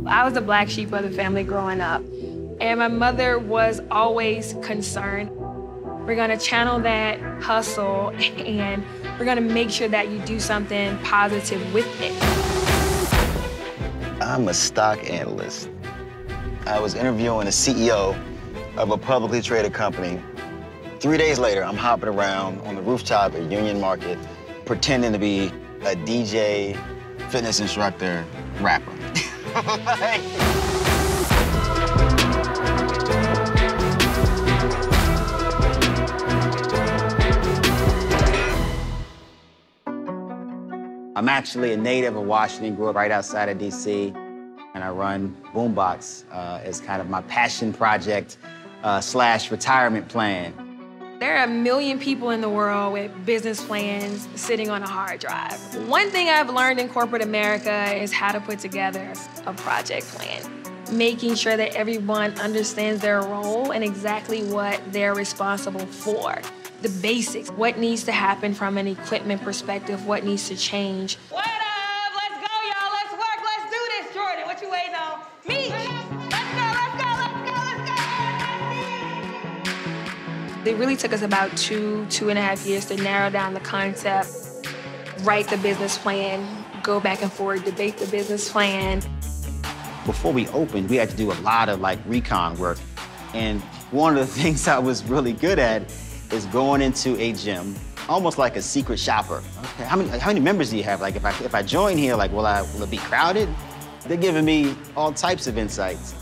I was the black sheep of the family growing up, and my mother was always concerned. We're gonna channel that hustle, and we're gonna make sure that you do something positive with it. I'm a stock analyst. I was interviewing a CEO of a publicly traded company. 3 days later, I'm hopping around on the rooftop at Union Market, pretending to be a DJ, fitness instructor, rapper. I'm actually a native of Washington, grew up right outside of DC, and I run Boombox as kind of my passion project slash retirement plan. There are 1 million people in the world with business plans sitting on a hard drive. One thing I've learned in corporate America is how to put together a project plan, making sure that everyone understands their role and exactly what they're responsible for. The basics, what needs to happen from an equipment perspective, what needs to change. What up? Let's go, y'all. Let's work. Let's do this, Jordan. What you waiting on? Me. It really took us about 2.5 years to narrow down the concept, write the business plan, go back and forth, debate the business plan. Before we opened, we had to do a lot of recon work. And one of the things I was really good at is going into a gym, almost like a secret shopper. Okay, how many members do you have? Like if I join here, will it be crowded? They're giving me all types of insights.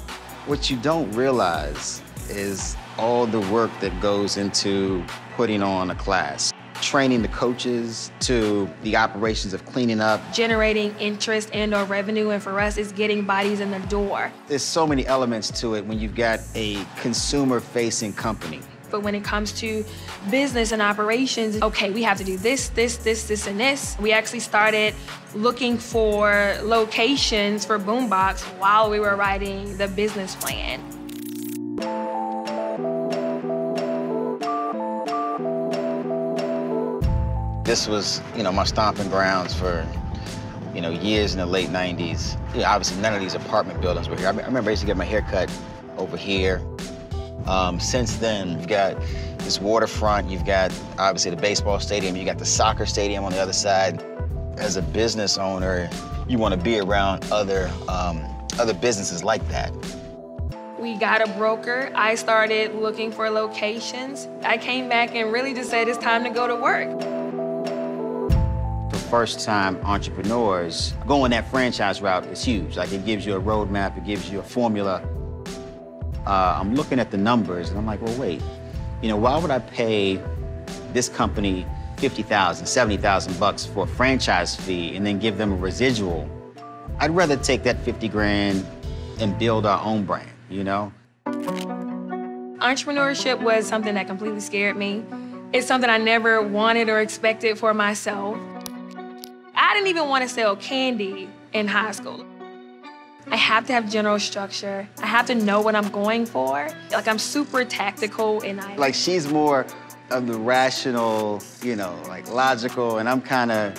What you don't realize is all the work that goes into putting on a class. Training the coaches to the operations of cleaning up. Generating interest and/or revenue, and for us, it's getting bodies in the door. There's so many elements to it when you've got a consumer-facing company. But when it comes to business and operations, okay, we have to do this, and this. We actually started looking for locations for Boombox while we were writing the business plan. This was, my stomping grounds for, years in the late 90s. Obviously, none of these apartment buildings were here. I remember I used to get my hair cut over here. Since then, you've got this waterfront, you've got, obviously, the baseball stadium, you got the soccer stadium on the other side. As a business owner, you want to be around other businesses like that. We got a broker. I started looking for locations. I came back and really just said, it's time to go to work. First-time entrepreneurs, going that franchise route is huge. It gives you a roadmap, it gives you a formula. I'm looking at the numbers, and I'm like, well, wait. Why would I pay this company $50,000, $70,000 for a franchise fee and then give them a residual? I'd rather take that 50 grand and build our own brand, Entrepreneurship was something that completely scared me. It's something I never wanted or expected for myself. I didn't even want to sell candy in high school. I have to have general structure. I have to know what I'm going for. I'm super tactical, and she's more of the rational, logical, and I'm kind of...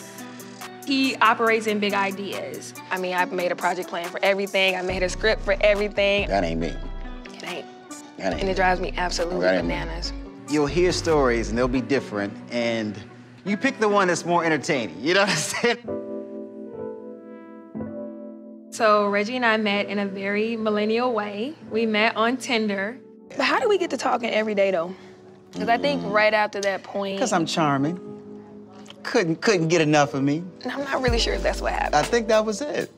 He operates in big ideas. I made a project plan for everything. I made a script for everything. That ain't me. It ain't. That ain't and it drives me absolutely bananas. You'll hear stories, and they'll be different, and you pick the one that's more entertaining. You know what I'm saying? So Reggie and I met in a very millennial way. We met on Tinder. But how did we get to talking every day, though? Because I think right after that point... Because I'm charming. Couldn't get enough of me. I'm not really sure if that's what happened. I think that was it.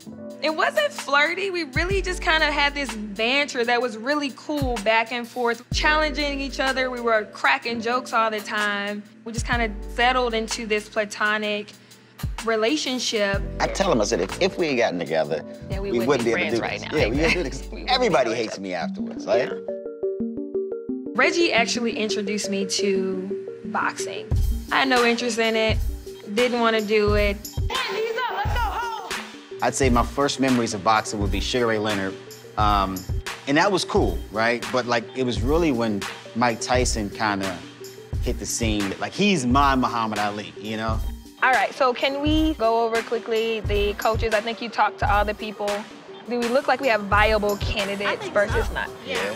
It wasn't flirty. We really just kind of had this banter that was really cool, back and forth, challenging each other. We were cracking jokes all the time. We just kind of settled into this platonic relationship. I tell him, I said, if we had gotten together, yeah, we wouldn't be be able to do right this. now. Yeah, we wouldn't do this. Everybody hates me afterwards, right? Yeah. Reggie actually introduced me to boxing. I had no interest in it, didn't want to do it. I'd say my first memories of boxing would be Sugar Ray Leonard. And that was cool, right? But it was really when Mike Tyson kind of hit the scene. He's my Muhammad Ali, All right, so can we go over quickly the coaches? I think you talked to all the people. Do we look like we have viable candidates versus not? Yeah.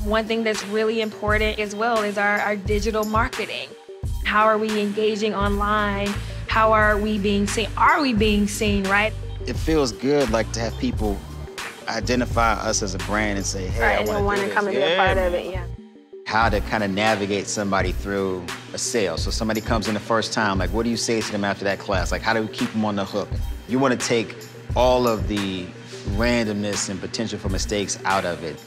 One thing that's really important as well is our digital marketing. How are we engaging online? How are we being seen? Are we being seen, right? It feels good, like, to have people identify us as a brand and say, hey, I want to come and be a part of it, yeah. How to kind of navigate somebody through a sale. So somebody comes in the first time, like, what do you say to them after that class? Like, how do we keep them on the hook? You want to take all of the randomness and potential for mistakes out of it.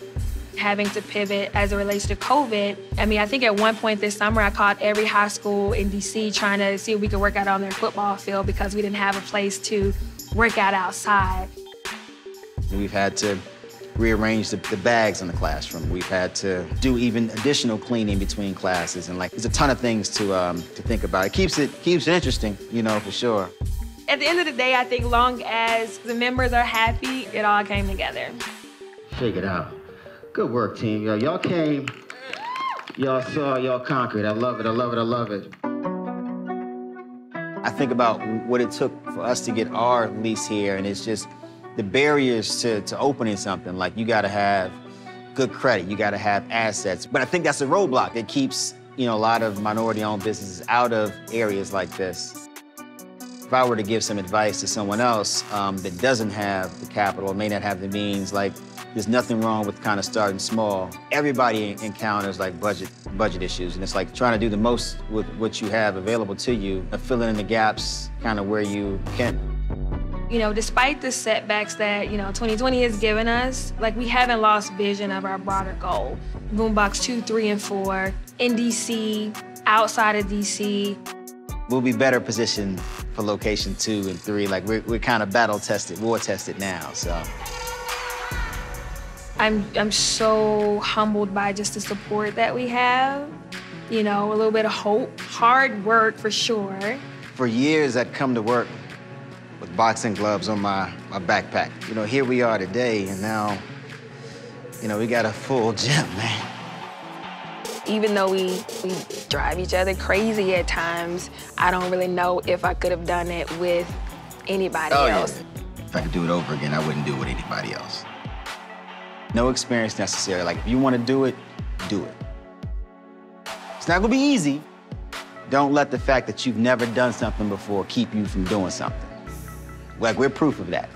Having to pivot as it relates to COVID. I mean, I think at one point this summer, I called every high school in DC trying to see if we could work out on their football field because we didn't have a place to work out outside. We've had to rearrange the bags in the classroom. We've had to do even additional cleaning between classes, and like, there's a ton of things to think about. It keeps it interesting, you know, for sure. At the end of the day, I think long as the members are happy, it all came together. Shake it out. Good work, team. Y'all came, y'all saw, y'all conquered. I love it, I love it, I love it. I think about what it took for us to get our lease here, and it's just the barriers to opening something. Like, you gotta have good credit, you gotta have assets. But I think that's a roadblock that keeps, you know, a lot of minority-owned businesses out of areas like this. If I were to give some advice to someone else that doesn't have the capital or may not have the means, like, there's nothing wrong with kind of starting small. Everybody encounters like budget issues, and it's like trying to do the most with what you have available to you, and filling in the gaps kind of where you can. You know, despite the setbacks that, 2020 has given us, like, we haven't lost vision of our broader goal. Boombox 2, 3, and 4, in DC, outside of DC. We'll be better positioned for location 2 and 3. Like, we're kind of battle-tested, war-tested now, so. I'm so humbled by just the support that we have. You know, a little bit of hope, hard work for sure. For years, I'd come to work with boxing gloves on my backpack. You know, here we are today, and now, you know, we got a full gym, man. Even though we drive each other crazy at times, I don't really know if I could have done it with anybody else. Yeah. If I could do it over again, I wouldn't do it with anybody else. No experience necessary. Like, if you want to do it, do it. It's not gonna be easy. Don't let the fact that you've never done something before keep you from doing something. Like, we're proof of that.